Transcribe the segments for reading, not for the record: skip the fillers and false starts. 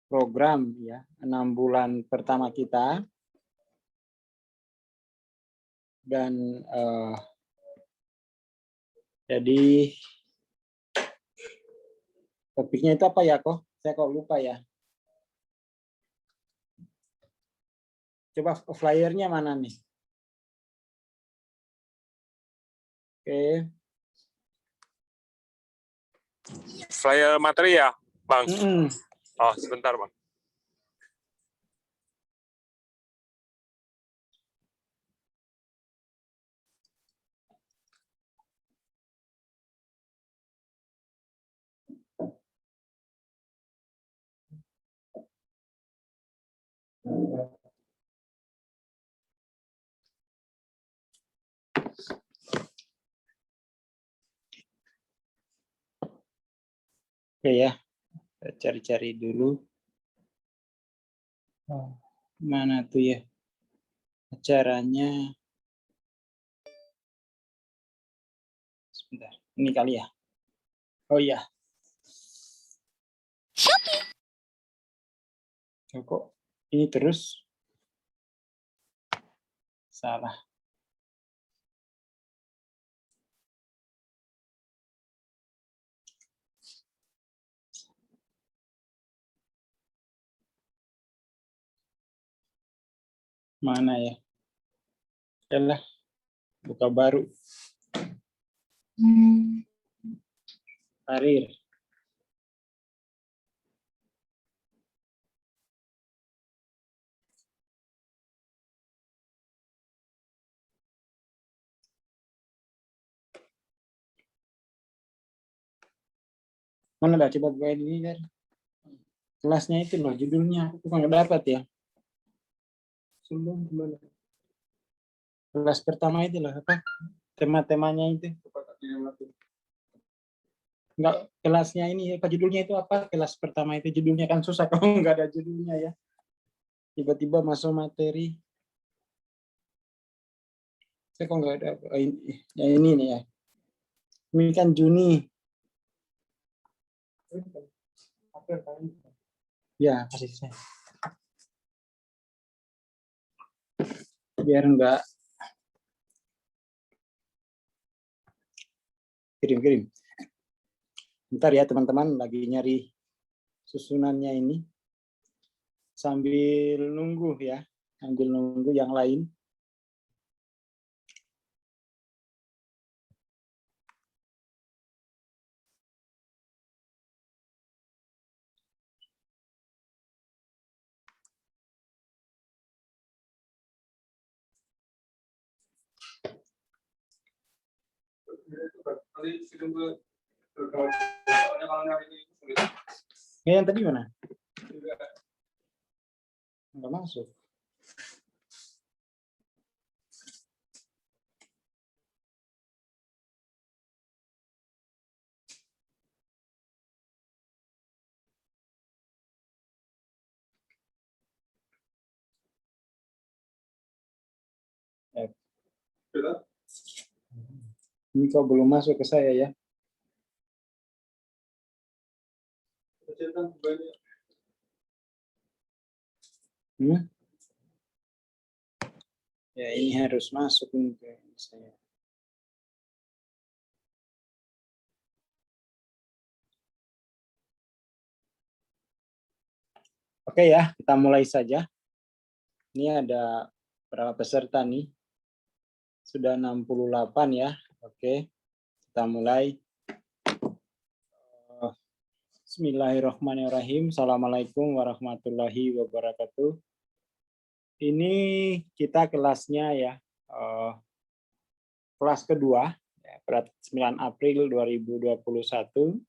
program ya 6 bulan pertama kita, dan jadi topiknya itu apa ya kok? Saya kok lupa ya. Coba flyernya mana nih? Oke. Flyer materi ya, Bang? Oh, sebentar, Bang. Oke ya, cari-cari dulu. Mana tuh ya acaranya? Sebentar, ini kali ya. Oh iya. Kok ini terus? Salah. Mana ya? Yalah, buka baru. Karir. Mana dah, coba buka ini kan. Kelasnya itu loh, judulnya aku nggak dapat ya. Sebelum gimana? Kelas pertama itu loh, apa? Tema-temanya itu. Enggak, kelasnya ini apa judulnya itu apa? Kelas pertama itu judulnya kan susah kalau nggak ada judulnya ya. Tiba-tiba masuk materi. Saya kok nggak ada ini nih ya. Ini kan Juni. Ya, kasih saya. Biar enggak kirim-kirim. Bentar ya teman-teman, lagi nyari susunannya ini. Sambil nunggu ya, sambil nunggu yang lain. Ya, yang tadi mana? Enggak masuk. Ini kok belum masuk ke saya ya? Ya ini harus masuk nih ke saya. Oke ya, kita mulai saja. Ini ada berapa peserta nih? Sudah 68 ya. Oke, kita mulai. Bismillahirrahmanirrahim. Assalamualaikum warahmatullahi wabarakatuh. Ini kita kelasnya ya, kelas kedua, pada 9 April 2021.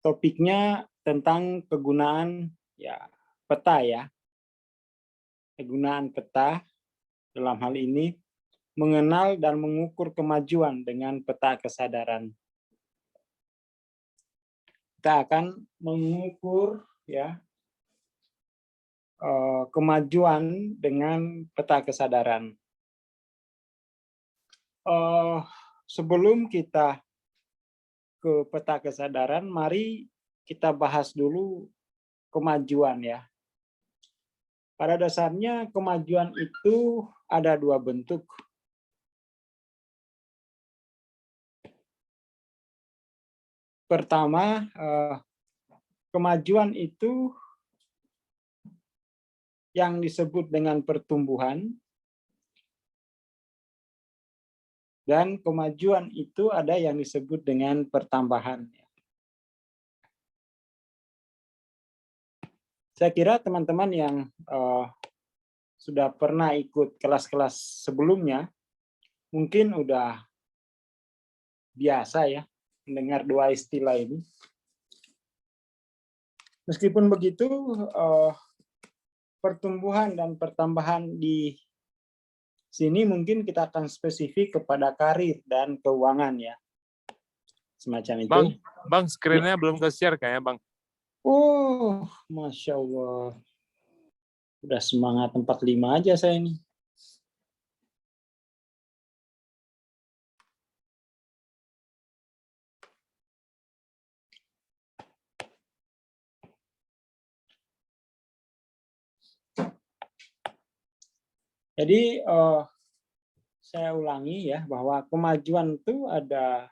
Topiknya tentang kegunaan ya peta ya. Kegunaan peta dalam hal ini mengenal dan mengukur kemajuan dengan peta kesadaran. Kita akan mengukur ya kemajuan dengan peta kesadaran. Sebelum kita ke peta kesadaran, mari kita bahas dulu kemajuan ya. Pada dasarnya kemajuan itu ada dua bentuk. Pertama, kemajuan itu yang disebut dengan pertumbuhan, dan kemajuan itu ada yang disebut dengan pertambahan. Saya kira teman-teman yang sudah pernah ikut kelas-kelas sebelumnya, mungkin udah biasa ya mendengar dua istilah ini. Meskipun begitu, pertumbuhan dan pertambahan di sini mungkin kita akan spesifik kepada karir dan keuangan ya. Semacam itu. Bang, screen-nya belum ke-share kayaknya, Bang. Oh, Masya Allah. Udah semangat 45 aja saya ini. Jadi saya ulangi ya bahwa kemajuan itu ada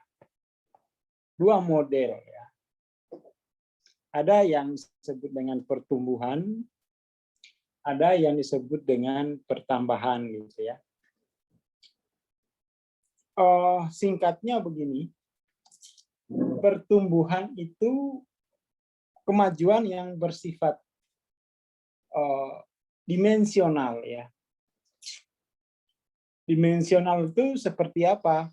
dua model ya. Ada yang disebut dengan pertumbuhan, ada yang disebut dengan pertambahan gitu ya. Singkatnya begini, pertumbuhan itu kemajuan yang bersifat dimensional ya. Dimensional itu seperti apa?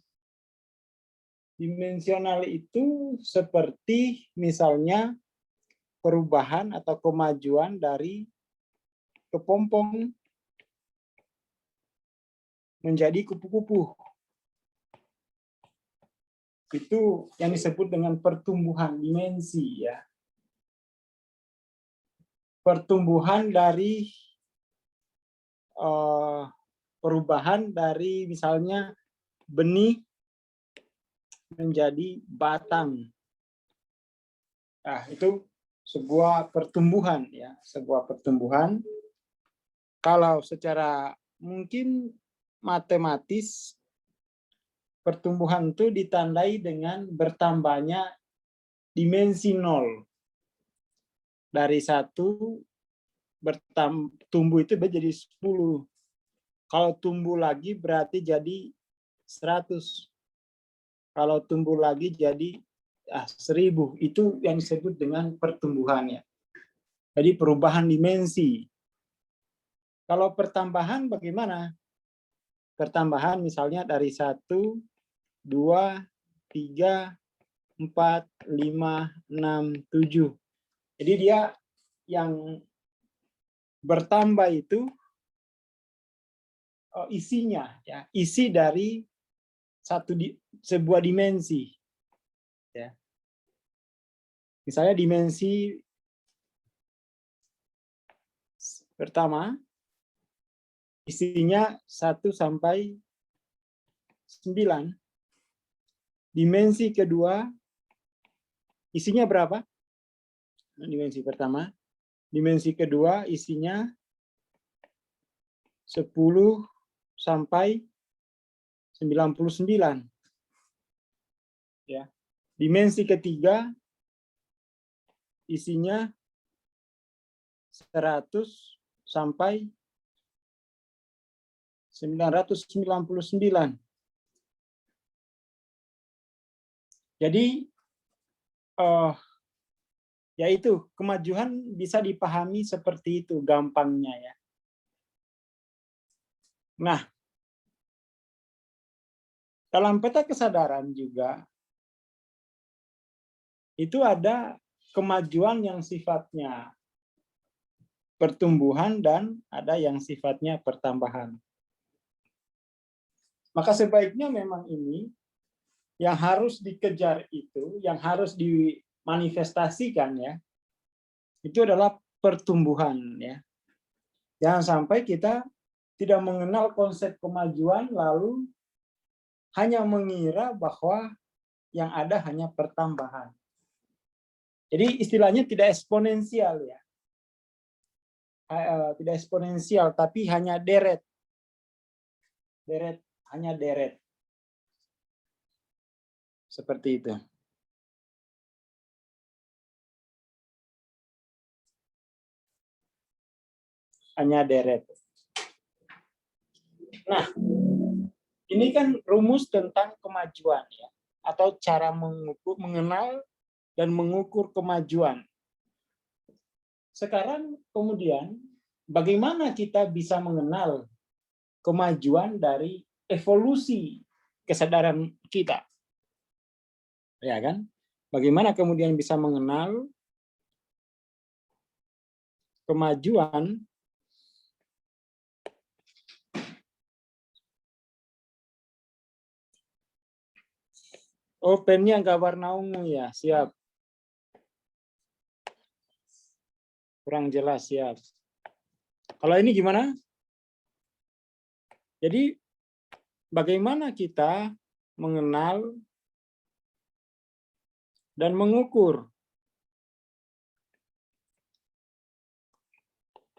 Dimensional itu seperti misalnya perubahan atau kemajuan dari kepompong menjadi kupu-kupu. Itu yang disebut dengan pertumbuhan dimensi ya. Pertumbuhan dari perubahan dari misalnya benih menjadi batang. Nah, itu sebuah pertumbuhan ya, sebuah pertumbuhan. Kalau secara mungkin matematis, pertumbuhan itu ditandai dengan bertambahnya dimensi 0. Dari 1 tumbuh itu menjadi 10. Kalau tumbuh lagi berarti jadi 100. Kalau tumbuh lagi jadi 1000. Itu yang disebut dengan pertumbuhannya. Jadi perubahan dimensi. Kalau pertambahan bagaimana? Pertambahan misalnya dari 1, 2, 3, 4, 5, 6, 7. Jadi dia yang bertambah itu isinya ya, isi dari sebuah dimensi ya. Misalnya dimensi pertama isinya 1 sampai 9. Dimensi kedua isinya berapa? Dimensi pertama. Dimensi kedua isinya 10 sampai 99. Ya. Dimensi ketiga isinya 100 sampai 999. Jadi yaitu kemajuan bisa dipahami seperti itu gampangnya ya. Nah, dalam peta kesadaran juga itu ada kemajuan yang sifatnya pertumbuhan dan ada yang sifatnya pertambahan. Maka sebaiknya memang ini yang harus dikejar itu, yang harus dimanifestasikan ya, itu adalah pertumbuhan ya. Jangan sampai kita tidak mengenal konsep kemajuan lalu hanya mengira bahwa yang ada hanya pertambahan. Jadi istilahnya tidak eksponensial ya. Tidak eksponensial, tapi hanya deret. Hanya deret. Seperti itu. Hanya deret. Nah, ini kan rumus tentang kemajuan ya, atau cara mengenal dan mengukur kemajuan. Sekarang kemudian bagaimana kita bisa mengenal kemajuan dari evolusi kesadaran kita? Ya kan? Bagaimana kemudian bisa mengenal kemajuan pennya nggak warna ungu ya, siap. Kurang jelas, siap. Kalau ini gimana? Jadi bagaimana kita mengenal dan mengukur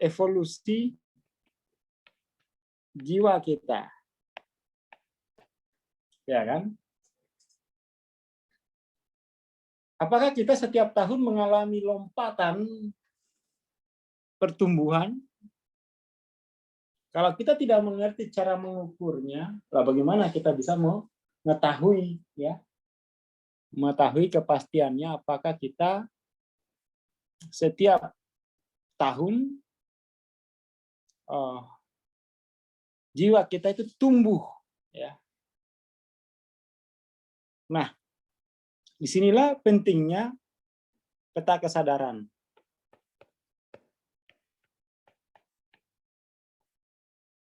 evolusi jiwa kita? Ya kan? Apakah kita setiap tahun mengalami lompatan pertumbuhan? Kalau kita tidak mengerti cara mengukurnya, lah bagaimana kita bisa mengetahui ya? Mengetahui kepastiannya apakah kita setiap tahun jiwa kita itu tumbuh ya. Nah, disinilah pentingnya peta kesadaran.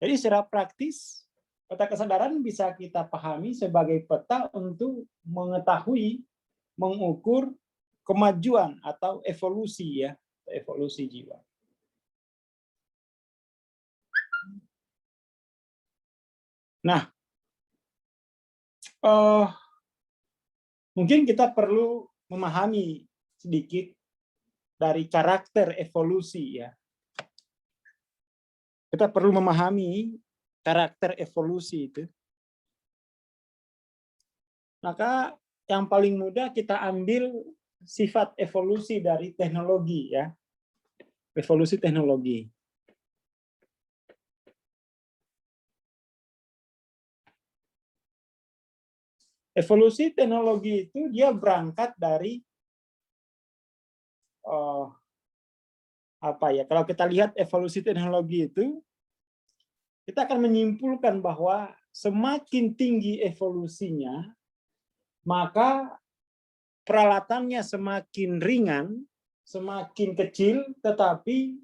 Jadi secara praktis, peta kesadaran bisa kita pahami sebagai peta untuk mengetahui, mengukur kemajuan atau evolusi ya, evolusi jiwa. Nah, mungkin kita perlu memahami sedikit dari karakter evolusi ya. Kita perlu memahami karakter evolusi itu. Maka yang paling mudah kita ambil sifat evolusi dari teknologi ya. Evolusi teknologi. Evolusi teknologi itu dia berangkat dari apa ya? Kalau kita lihat evolusi teknologi itu, kita akan menyimpulkan bahwa semakin tinggi evolusinya, maka peralatannya semakin ringan, semakin kecil, tetapi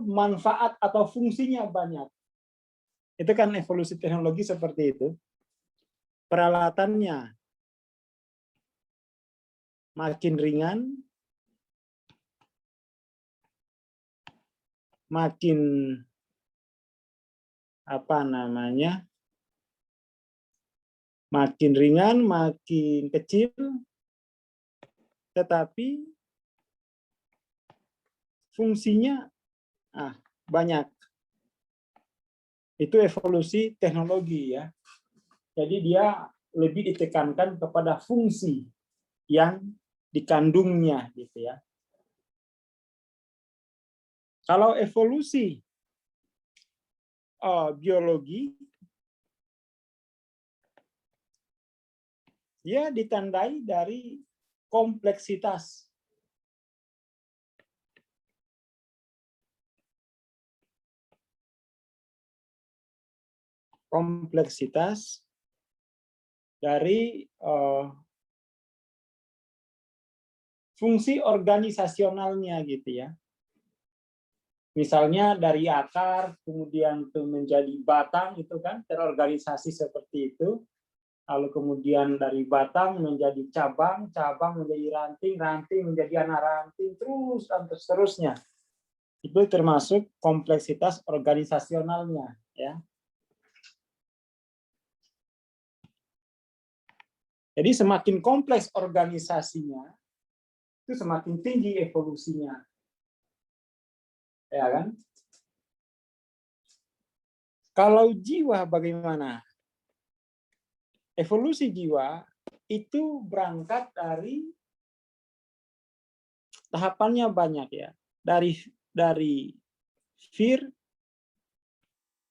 manfaat atau fungsinya banyak. Itu kan evolusi teknologi seperti itu. Peralatannya makin ringan, makin makin ringan, makin kecil, tetapi fungsinya banyak. Itu evolusi teknologi ya. Jadi dia lebih ditekankan kepada fungsi yang dikandungnya gitu ya. Kalau evolusi biologi, dia ditandai dari kompleksitas. Kompleksitas dari fungsi organisasionalnya gitu ya. Misalnya dari akar, kemudian itu menjadi batang, itu kan terorganisasi seperti itu. Lalu kemudian dari batang menjadi cabang, cabang menjadi ranting, ranting menjadi anak ranting, terus dan seterusnya. Itu termasuk kompleksitas organisasionalnya, ya. Jadi semakin kompleks organisasinya, itu semakin tinggi evolusinya. Ya kan? Kalau jiwa bagaimana? Evolusi jiwa itu berangkat dari tahapannya banyak ya. Dari fear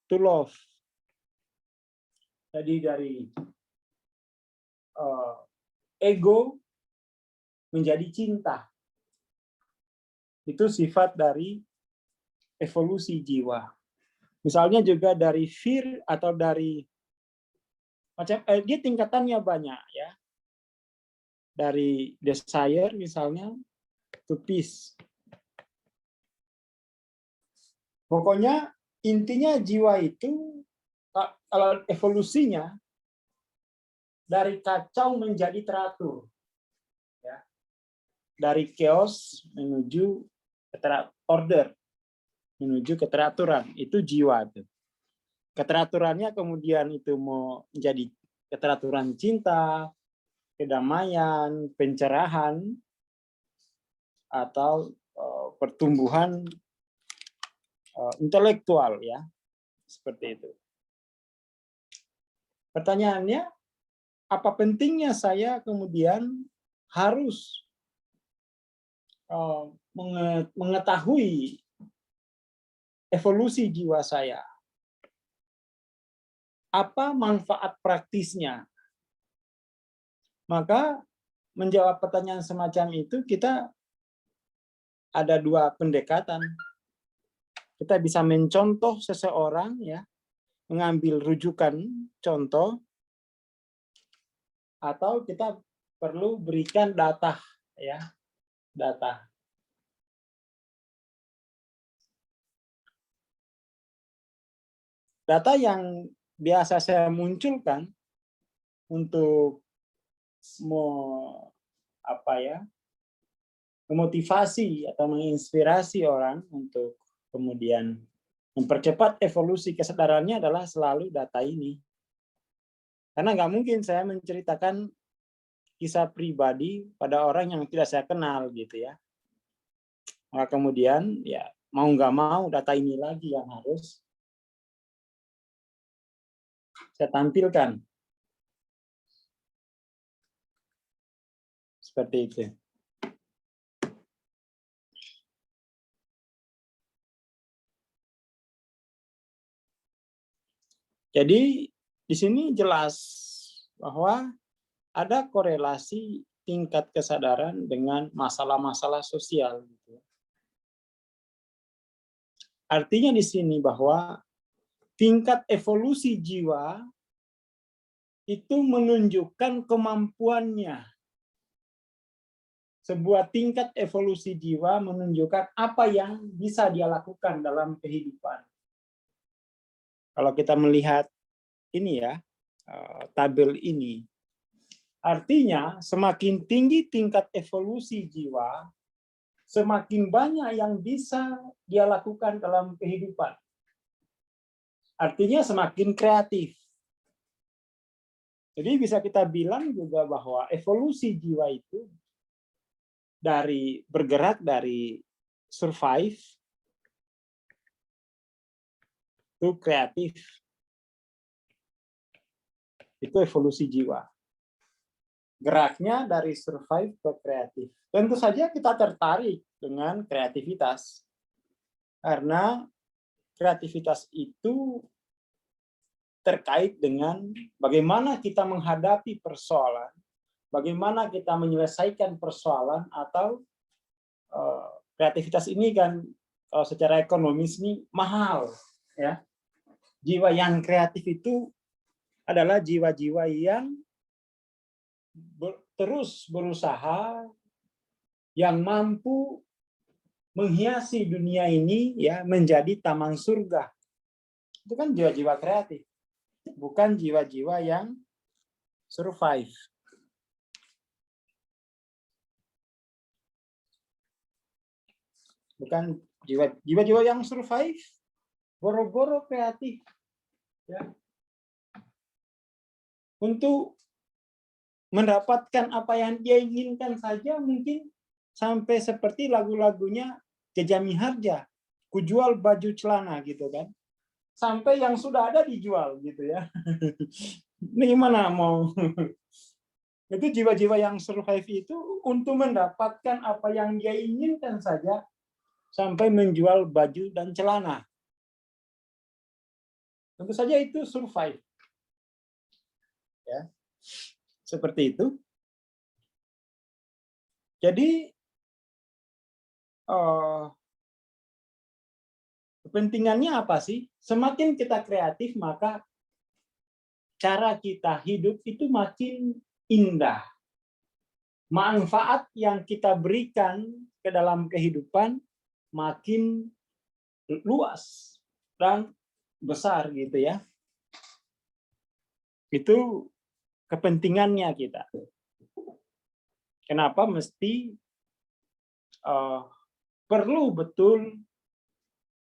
to love. Jadi dari ego menjadi cinta. Itu sifat dari evolusi jiwa. Misalnya juga dari fear atau dari dia tingkatannya banyak ya. Dari desire misalnya to peace. Pokoknya intinya jiwa itu kalau evolusinya dari kacau menjadi teratur. Ya. Dari chaos menuju order, menuju keteraturan. Itu jiwa. Keteraturannya kemudian itu mau menjadi keteraturan cinta, kedamaian, pencerahan, atau pertumbuhan intelektual, ya, seperti itu. Pertanyaannya, apa pentingnya saya kemudian harus mengetahui evolusi jiwa saya? Apa manfaat praktisnya? Maka menjawab pertanyaan semacam itu kita ada dua pendekatan. Kita bisa mencontoh seseorang, ya, mengambil rujukan contoh, atau kita perlu berikan data, ya, data. Data yang biasa saya munculkan untuk memotivasi atau menginspirasi orang untuk kemudian mempercepat evolusi kesadarannya adalah selalu data ini. Karena nggak mungkin saya menceritakan kisah pribadi pada orang yang tidak saya kenal, gitu ya. Maka kemudian ya mau nggak mau data ini lagi yang harus saya tampilkan. Seperti itu. Jadi di sini jelas bahwa ada korelasi tingkat kesadaran dengan masalah-masalah sosial. Artinya di sini bahwa tingkat evolusi jiwa itu menunjukkan kemampuannya. Sebuah tingkat evolusi jiwa menunjukkan apa yang bisa dia lakukan dalam kehidupan. Kalau kita melihat ini ya, tabel ini, artinya semakin tinggi tingkat evolusi jiwa, semakin banyak yang bisa dia lakukan dalam kehidupan. Artinya semakin kreatif. Jadi bisa kita bilang juga bahwa evolusi jiwa itu bergerak dari survive to kreatif. Itu evolusi jiwa. Geraknya dari survive ke kreatif. Tentu saja kita tertarik dengan kreativitas. Karena kreativitas itu terkait dengan bagaimana kita menghadapi persoalan, bagaimana kita menyelesaikan persoalan, atau kreativitas ini kan kalau secara ekonomis ini mahal, ya. Jiwa yang kreatif itu adalah jiwa-jiwa yang terus berusaha, yang mampu menghiasi dunia ini, ya, menjadi taman surga. Itu kan jiwa-jiwa kreatif, bukan jiwa-jiwa yang survive. Bukan jiwa-jiwa yang survive, boro-boro kreatif, ya, untuk mendapatkan apa yang dia inginkan saja mungkin sampai seperti lagu-lagunya Jaja Miharja, kujual baju celana gitu kan. Sampai yang sudah ada dijual gitu ya. Ini gimana mau itu jiwa-jiwa yang survive itu untuk mendapatkan apa yang dia inginkan saja sampai menjual baju dan celana. Tentu saja itu survive. Ya. Seperti itu. Jadi kepentingannya apa sih? Semakin kita kreatif, maka cara kita hidup itu makin indah. Manfaat yang kita berikan ke dalam kehidupan makin luas dan besar gitu ya. Itu kepentingannya kita. Kenapa mesti perlu betul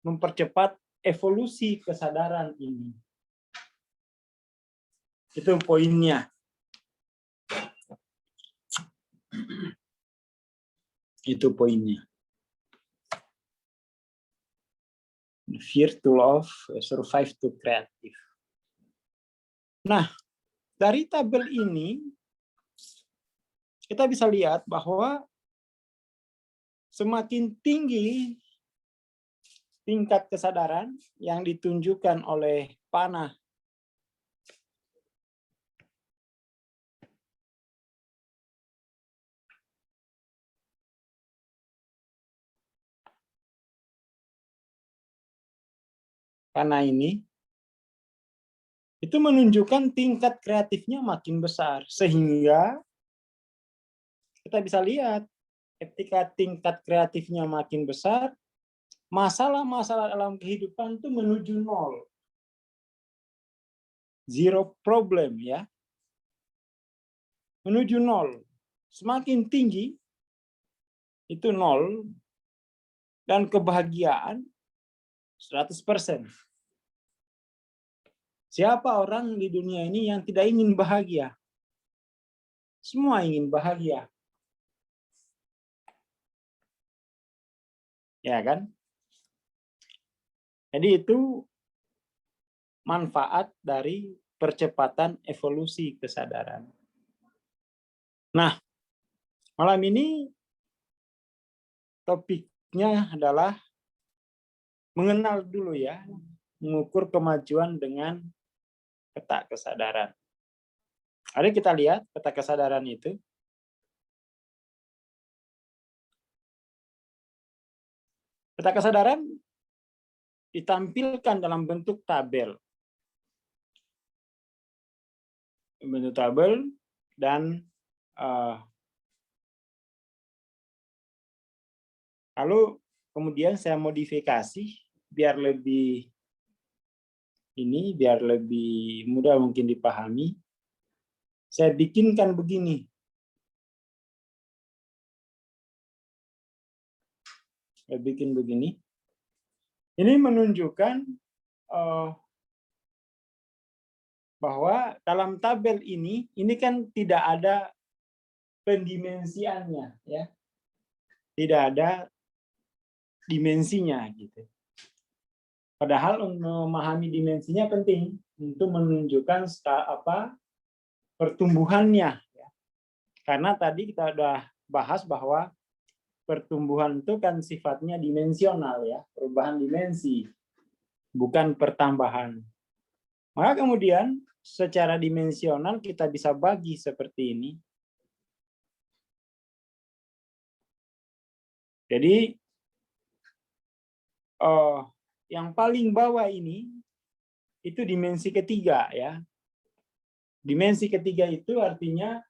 mempercepat evolusi kesadaran ini. Itu poinnya. Itu poinnya. Fear to love, survive to creative. Nah, dari tabel ini kita bisa lihat bahwa semakin tinggi tingkat kesadaran yang ditunjukkan oleh panah ini, itu menunjukkan tingkat kreatifnya makin besar. Sehingga kita bisa lihat ketika tingkat kreatifnya makin besar, masalah-masalah dalam kehidupan itu menuju nol. Zero problem ya. Menuju nol. Semakin tinggi itu nol dan kebahagiaan 100%. Siapa orang di dunia ini yang tidak ingin bahagia? Semua ingin bahagia. Ya kan? Jadi itu manfaat dari percepatan evolusi kesadaran. Nah, malam ini topiknya adalah mengenal dulu ya, mengukur kemajuan dengan peta kesadaran. Mari kita lihat peta kesadaran itu. Peta kesadaran ditampilkan dalam bentuk tabel. Bentuk tabel dan lalu kemudian saya modifikasi biar lebih mudah mungkin dipahami. Saya bikinkan begini. Saya bikin begini. Ini menunjukkan bahwa dalam tabel ini kan tidak ada pendimensiannya, ya, tidak ada dimensinya gitu. Padahal untuk memahami dimensinya penting untuk menunjukkan pertumbuhannya. Ya. Karena tadi kita sudah bahas bahwa pertumbuhan itu kan sifatnya dimensional ya, perubahan dimensi, bukan pertambahan. Maka kemudian secara dimensional kita bisa bagi seperti ini. Jadi yang paling bawah ini itu dimensi ketiga ya. Dimensi ketiga itu artinya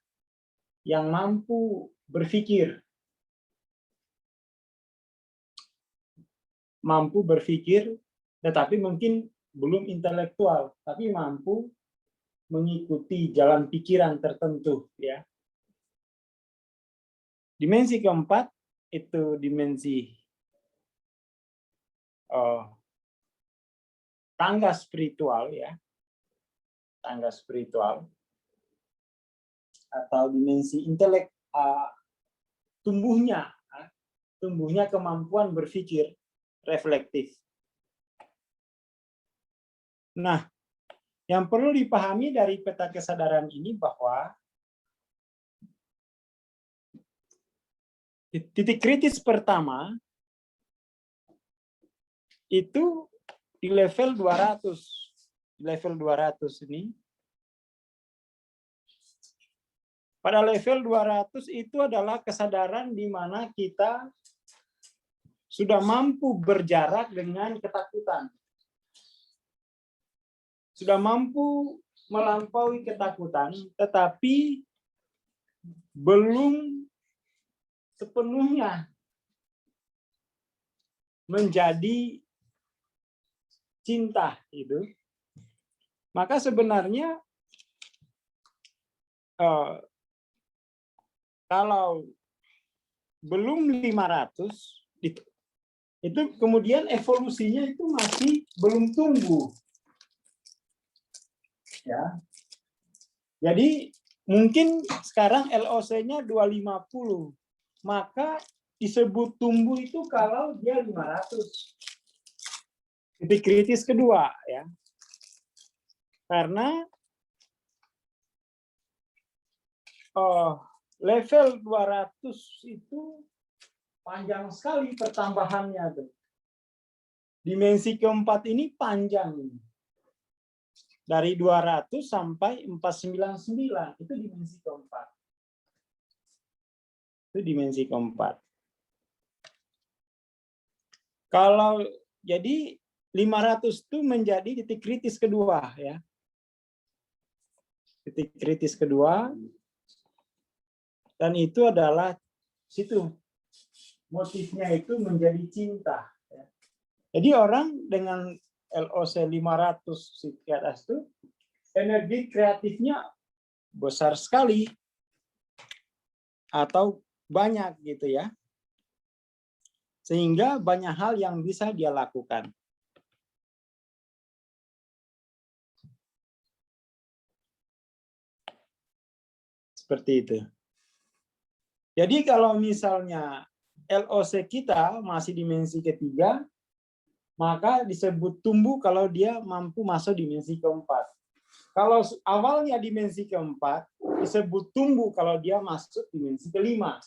yang mampu berpikir. Mampu berpikir tetapi mungkin belum intelektual, tapi mampu mengikuti jalan pikiran tertentu ya. Dimensi keempat itu dimensi tangga spiritual ya, tangga spiritual atau dimensi intelek, tumbuhnya tumbuhnya kemampuan berpikir reflektif. Nah, yang perlu dipahami dari peta kesadaran ini bahwa titik kritis pertama itu di level 200. Di level 200 ini. Pada level 200 itu adalah kesadaran di mana kita sudah mampu berjarak dengan ketakutan. Sudah mampu melampaui ketakutan, tetapi belum sepenuhnya menjadi cinta itu. Maka sebenarnya kalau belum 500 itu kemudian evolusinya itu masih belum tumbuh. Ya. Jadi mungkin sekarang LOC-nya 250. Maka disebut tumbuh itu kalau dia 500. Titik kritis kedua ya. Karena level 200 itu panjang sekali pertambahannya tuh. Dimensi keempat ini panjang. Dari 200 sampai 499 itu dimensi keempat. Itu dimensi keempat. Kalau jadi 500 itu menjadi titik kritis kedua ya. Titik kritis kedua dan itu adalah situ motifnya itu menjadi cinta ya. Jadi orang dengan LOC 500 ke atas itu energi kreatifnya besar sekali atau banyak gitu ya. Sehingga banyak hal yang bisa dia lakukan. Seperti itu. Jadi kalau misalnya LOC kita masih dimensi ketiga, maka disebut tumbuh kalau dia mampu masuk dimensi keempat. Kalau awalnya dimensi keempat, disebut tumbuh kalau dia masuk dimensi kelima.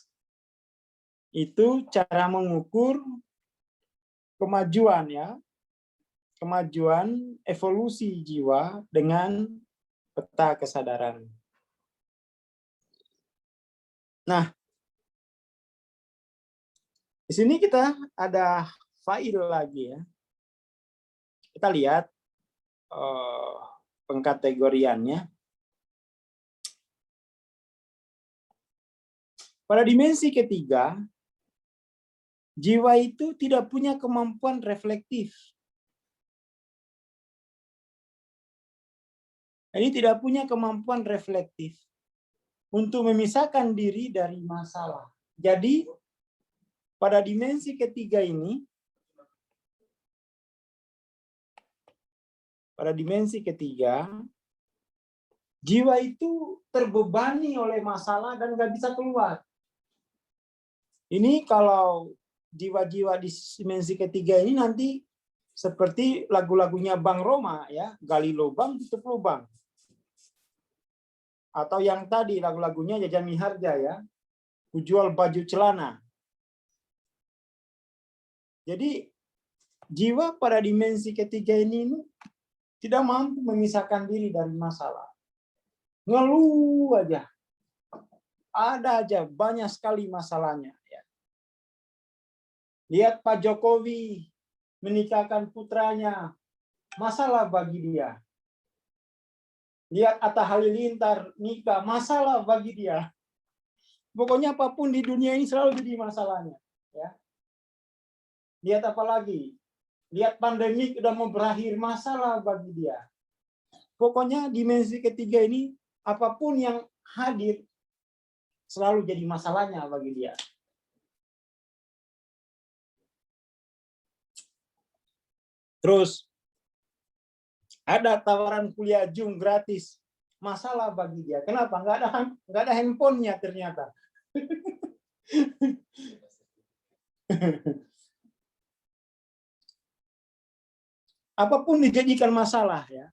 Itu cara mengukur kemajuan ya. Kemajuan evolusi jiwa dengan peta kesadaran. Nah, di sini kita ada file lagi ya. Kita lihat pengkategoriannya. Pada dimensi ketiga, jiwa itu tidak punya kemampuan reflektif. Jadi tidak punya kemampuan reflektif untuk memisahkan diri dari masalah. Jadi pada dimensi ketiga ini, pada dimensi ketiga, jiwa itu terbebani oleh masalah dan nggak bisa keluar. Ini kalau jiwa-jiwa di dimensi ketiga ini nanti seperti lagu-lagunya Bang Roma ya, gali lubang tutup lubang. Atau yang tadi lagu-lagunya Jaja Miharja ya, kujual baju celana. Jadi jiwa pada dimensi ketiga ini tidak mampu memisahkan diri dari masalah. Ngeluh aja. Ada aja, banyak sekali masalahnya. Ya. Lihat Pak Jokowi menikahkan putranya, masalah bagi dia. Lihat Atta Halilintar nikah, masalah bagi dia. Pokoknya apapun di dunia ini selalu jadi masalahnya. Ya. Lihat apa lagi? Lihat pandemi udah mau berakhir, masalah bagi dia. Pokoknya dimensi ketiga ini, apapun yang hadir, selalu jadi masalahnya bagi dia. Terus, ada tawaran kuliah Zoom gratis, masalah bagi dia. Kenapa? Nggak ada handphonenya ternyata. Apapun dijadikan masalah ya.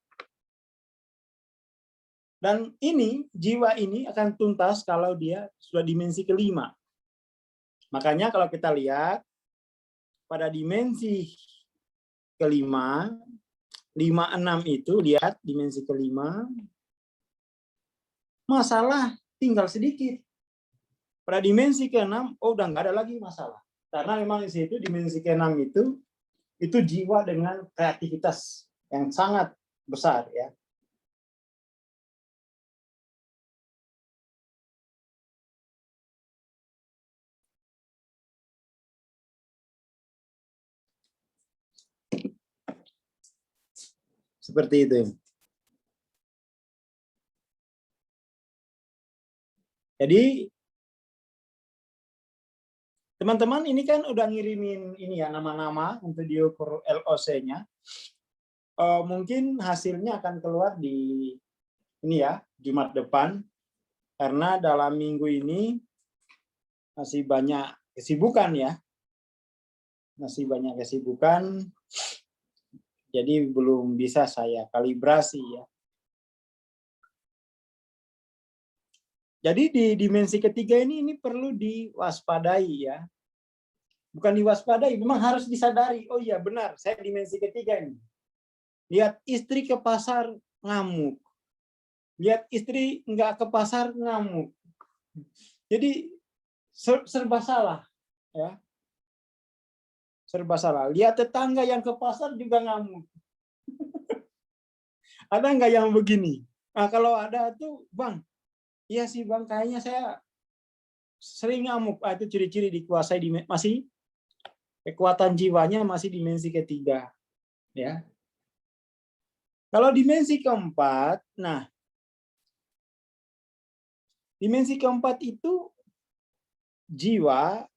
Dan ini, jiwa ini akan tuntas kalau dia sudah dimensi kelima. Makanya kalau kita lihat pada dimensi kelima, 5-6 itu, lihat dimensi kelima, masalah tinggal sedikit. Pada dimensi ke-6, oh udah nggak ada lagi masalah. Karena memang di situ dimensi ke-6 itu jiwa dengan kreativitas yang sangat besar ya. Seperti itu. Jadi teman-teman ini kan udah ngirimin ini ya nama-nama untuk diukur LOC-nya. Mungkin hasilnya akan keluar di ini ya Jumat depan, karena dalam minggu ini masih banyak kesibukan ya, jadi belum bisa saya kalibrasi ya. Jadi di dimensi ketiga ini perlu diwaspadai ya. Bukan diwaspadai, memang harus disadari. Oh iya benar, saya dimensi ketiga ini. Lihat istri ke pasar ngamuk. Lihat istri nggak ke pasar ngamuk. Jadi serba salah ya. Serba salah. Lihat tetangga yang ke pasar juga ngamuk. Ada nggak yang begini? Nah, kalau ada tuh, Bang, iya sih Bang, kayaknya saya sering ngamuk. Itu ciri-ciri dikuasai masih kekuatan jiwanya masih dimensi ketiga, ya. Kalau dimensi keempat, nah dimensi keempat itu jiwa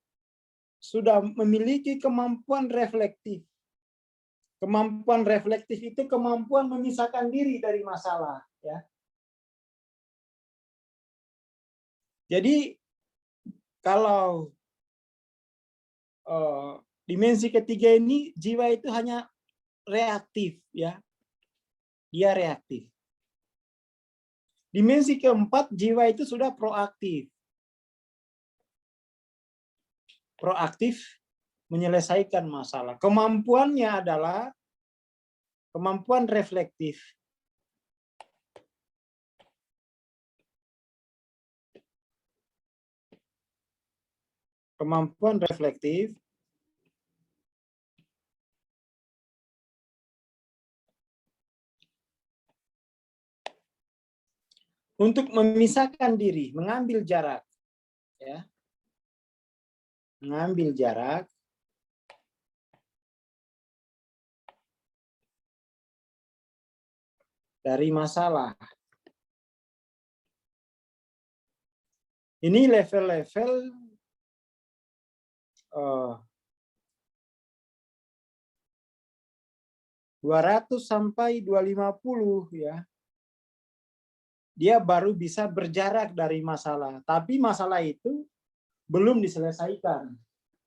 sudah memiliki kemampuan reflektif. Kemampuan reflektif itu kemampuan memisahkan diri dari masalah, ya. Jadi kalau dimensi ketiga ini jiwa itu hanya reaktif, ya. Dia reaktif. Dimensi keempat jiwa itu sudah proaktif. Proaktif menyelesaikan masalah. Kemampuannya adalah kemampuan reflektif. Kemampuan reflektif untuk memisahkan diri, mengambil jarak, ya. Mengambil jarak dari masalah. Ini level-level 200 sampai 250 ya. Dia baru bisa berjarak dari masalah, tapi masalah itu belum diselesaikan.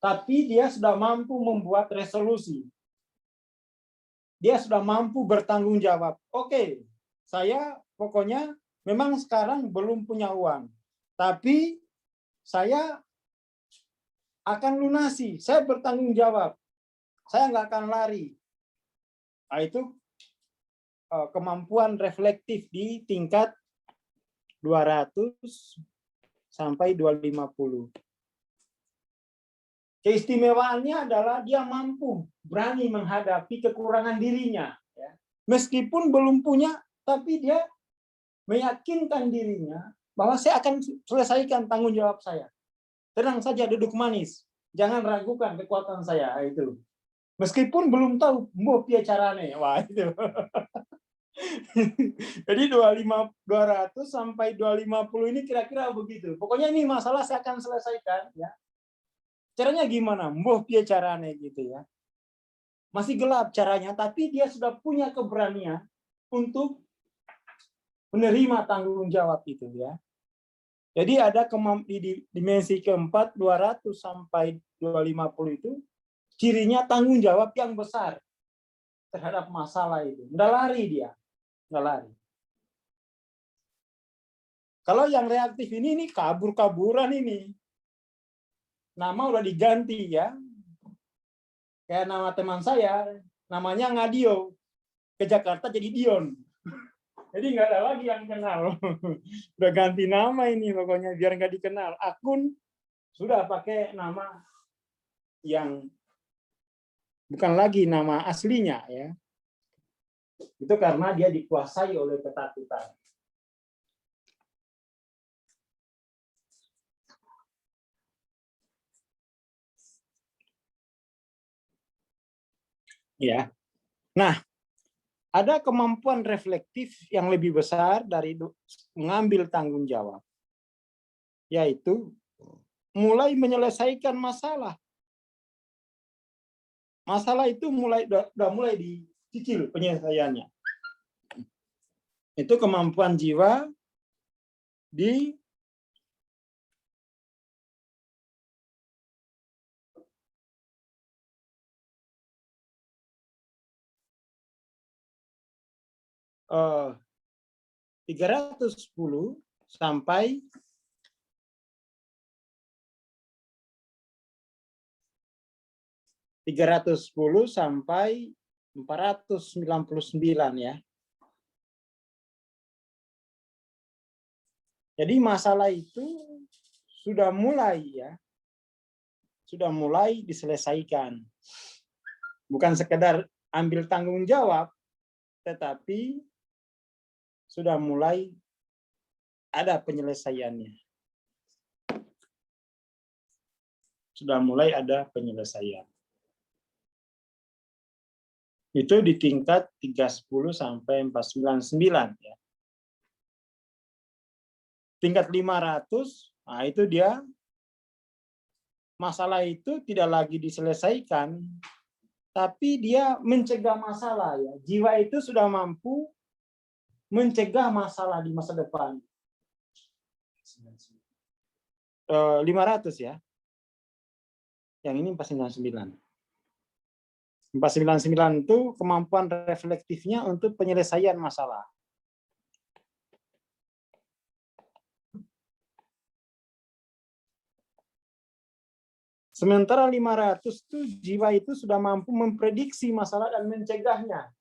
Tapi dia sudah mampu membuat resolusi. Dia sudah mampu bertanggung jawab. Oke, saya pokoknya memang sekarang belum punya uang, tapi saya akan lunasi. Saya bertanggung jawab. Saya nggak akan lari. Nah, itu kemampuan reflektif di tingkat 200 sampai 250. Keistimewaannya adalah dia mampu berani menghadapi kekurangan dirinya. Ya. Meskipun belum punya, tapi dia meyakinkan dirinya bahwa saya akan selesaikan tanggung jawab saya. Tenang saja, duduk manis. Jangan ragukan kekuatan saya. Itu. Meskipun belum tahu, mau piye carane. Wah, itu. Jadi 200 sampai 250 ini kira-kira begitu. Pokoknya ini masalah saya akan selesaikan. Ya. Caranya gimana? Mbah piye carane gitu ya. Masih gelap caranya, tapi dia sudah punya keberanian untuk menerima tanggung jawab itu ya. Jadi ada di dimensi keempat 200 sampai 250 itu cirinya tanggung jawab yang besar terhadap masalah itu. Nggak lari dia, nggak lari. Kalau yang reaktif ini kabur-kaburan ini. Nama udah diganti ya. Kayak nama teman saya, namanya Ngadio. Ke Jakarta jadi Dion. Jadi nggak ada lagi yang kenal. Udah ganti nama ini pokoknya biar nggak dikenal. Akun sudah pakai nama yang bukan lagi nama aslinya ya. Itu karena dia dikuasai oleh ketakutan. Ya. Nah, ada kemampuan reflektif yang lebih besar dari mengambil tanggung jawab, yaitu mulai menyelesaikan masalah. Masalah itu udah mulai dicicil penyelesaiannya. Itu kemampuan jiwa di uh, 310 sampai 499 ya. Jadi masalah itu sudah mulai ya. Sudah mulai diselesaikan. Bukan sekedar ambil tanggung jawab, tetapi sudah mulai ada penyelesaiannya. Sudah mulai ada penyelesaian. Itu di tingkat 310 sampai 499 ya. Tingkat 500, nah itu dia masalah itu tidak lagi diselesaikan, tapi dia mencegah masalah ya. Jiwa itu sudah mampu mencegah masalah di masa depan. 500 ya. Yang ini 499. 499 itu kemampuan reflektifnya untuk penyelesaian masalah. Sementara 500 itu jiwa itu sudah mampu memprediksi masalah dan mencegahnya.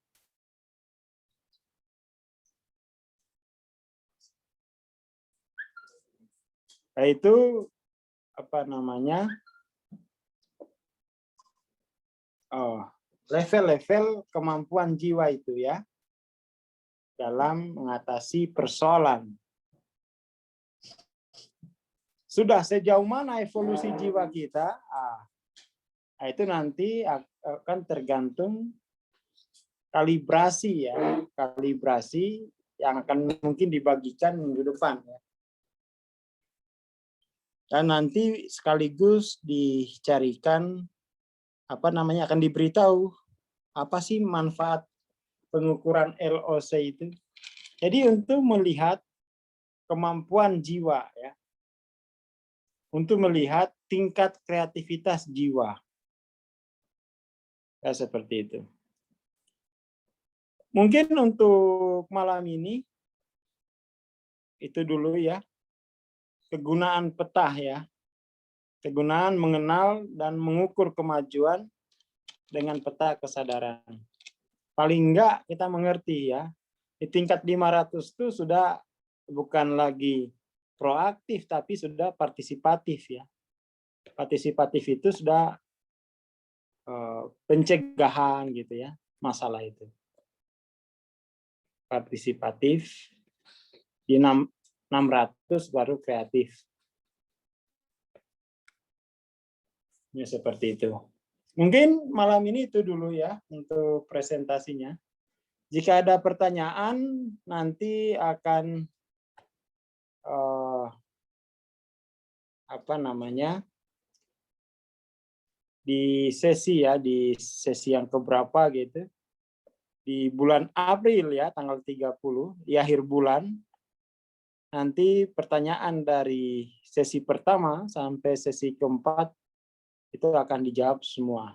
Yaitu apa namanya? Level-level kemampuan jiwa itu ya dalam mengatasi persoalan. Sudah sejauh mana evolusi jiwa kita? Itu nanti akan tergantung kalibrasi ya, kalibrasi yang akan mungkin dibagikan minggu depan ya. Dan nanti sekaligus dicarikan apa namanya, akan diberitahu apa sih manfaat pengukuran LOC itu. Jadi untuk melihat kemampuan jiwa ya, untuk melihat tingkat kreativitas jiwa ya, seperti itu. Mungkin untuk malam ini itu dulu ya, kegunaan peta ya. Kegunaan mengenal dan mengukur kemajuan dengan peta kesadaran. Paling enggak kita mengerti ya, di tingkat 500 itu sudah bukan lagi proaktif, tapi sudah partisipatif ya. Partisipatif itu sudah pencegahan gitu ya, masalah itu. Partisipatif, di 600 baru kreatif. Ya, seperti itu. Mungkin malam ini itu dulu ya untuk presentasinya. Jika ada pertanyaan, nanti akan apa namanya, di sesi yang keberapa gitu, di bulan April ya, tanggal 30 di akhir bulan, nanti pertanyaan dari sesi pertama sampai sesi keempat itu akan dijawab semua.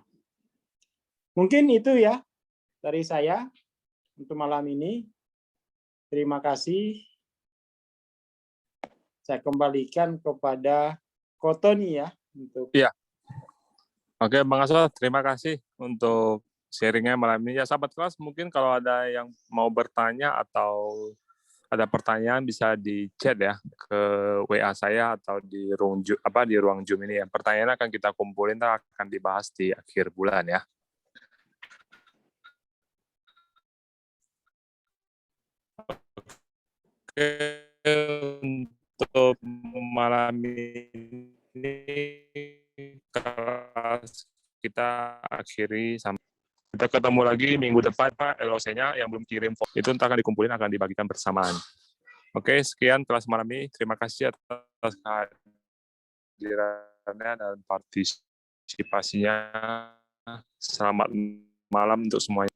Mungkin itu ya dari saya untuk malam ini. Terima kasih. Saya kembalikan kepada Kotoni ya untuk. Iya. Oke, Bang Aswad, terima kasih untuk sharingnya malam ini. Ya, sahabat kelas, mungkin kalau ada yang mau bertanya atau ada pertanyaan bisa di chat ya ke WA saya atau di ruang Zoom ini ya. Pertanyaan akan kita kumpulin, akan dibahas di akhir bulan ya. Oke, untuk malam ini kelas kita akhiri sampai kita ketemu lagi minggu depan, Pak. LOC-nya yang belum kirim itu entah akan dikumpulin, akan dibagikan bersamaan. Oke, sekian kelas malam ini. Terima kasih atas kehadirannya dan partisipasinya. Selamat malam untuk semuanya.